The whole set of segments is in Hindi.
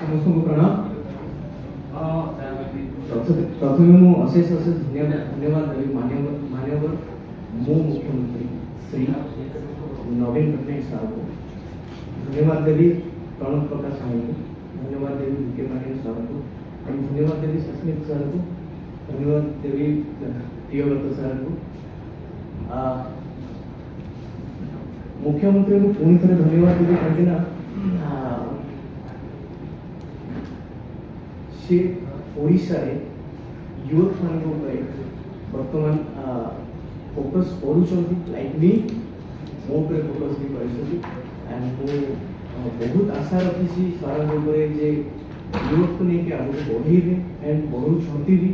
समस्त को प्रणाम। प्रथम मु अशेष अशेष धन्यवाद देवी माननीय मो मुख्यमंत्री श्री नवीन पट्टनायक साहब को धन्यवाद देवी, प्रणब प्रकाश साहब को धन्यवाद देवी, विके पाटिल साहब को धन्यवाद देवी, सस्मित सर को धन्यवाद देवी, प्रियव्रत सर को मुख्यमंत्री को पुणी थे धन्यवाद देवी कहीं से ओडिशा रे यूथ मान बर्तमान फोकस करूँ लाइक मी मो पर फोकस भी कर एंड मु बहुत आशा रखी सर जे यूथ को लेकिन आगे बढ़ेबे एंड बढ़ुंट भी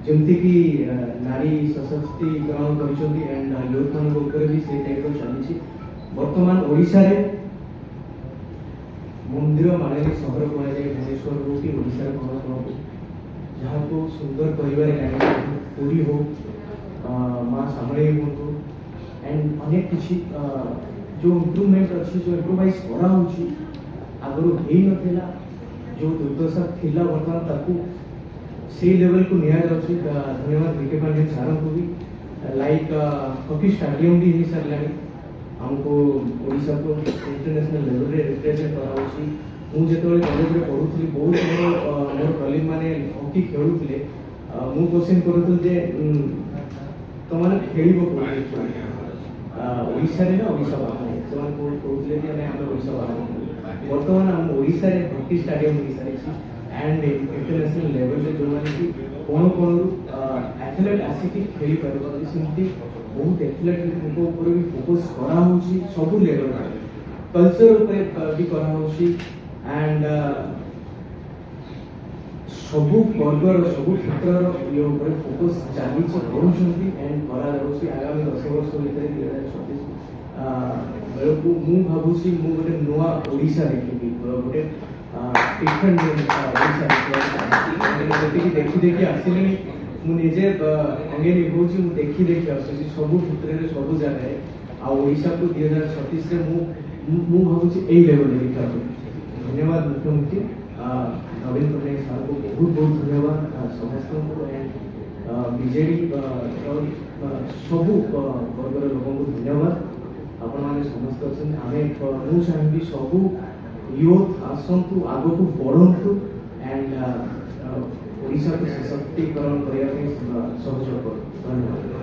जमती कि नारी सशक्तिकरण कर एंड यूथ मान भी से टाइप चली बर्तमान ओडिशा रे मंदिर माने सहर कहले भुवनेश्वर हो कि ओडिशा कौन जहाँ को सुंदर कर पूरी हो माँ सामने हूँ एंड अनेक किसी जो इम्प्रूवमेंट अच्छी जो इम्प्रोवाइज करा आगु हो जो दुर्दशा थिला बर्तमान ताकू से लेवल को निया धन्यवाद विके पाटिल सार को भी लाइक हॉकी स्टेडियम भी हो सारे हमको ओडिशा को इंटरनेशनल लेवल रे रिप्रेजेंट कराउछि। मु जेतोले कॉलेज रे पढुथली बहुत मोर कॉलेज माने हॉकी खेलुथले मु क्वेश्चन करथल जे तमाने खेलिबो कोइ ओडिशा रे ना ओडिशा बाहर तमान को कहउथले जे हम ओडिशा बाहर वर्तमान हम ओडिशा रे हॉकी स्टेडियम हो सारी एंड इंटरनेशनल लेवल रे जो माने कि कोन कोन एथलीट आसिक खेली परबो सेमती बहुत एथलेट ऊपर भी फोकस करा सब लेवल कल्चर भी करा एंड सबू वर्गर सबू क्षेत्र ये फोकस चली एंड करा आगामी 10 वर्ष भर 2036 बेलू मु भावुची मु गोटे नुआ ओडिशा देखी गोटे डिफरेंट ओडिशा देखी देखी आसिले मुझे अंगे निभाऊँ देखी देखी आसूँ सबू क्षेत्र में सबू जगह आशा को 2036 मु भावुँ यही लेवल देखा धन्यवाद मुख्यमंत्री नवीन पट्टनायक सार को बहुत बहुत धन्यवाद समस्त को एंड बीजेडी सबू वर्गर लोक को धन्यवाद आपण मैंने समस्त अच्छे आम मुझे चाहिए सबू यूथ आसतु आग को बढ़ु एंड ओडिशा को सशक्तिकरण करने सहयोग कर धन्यवाद।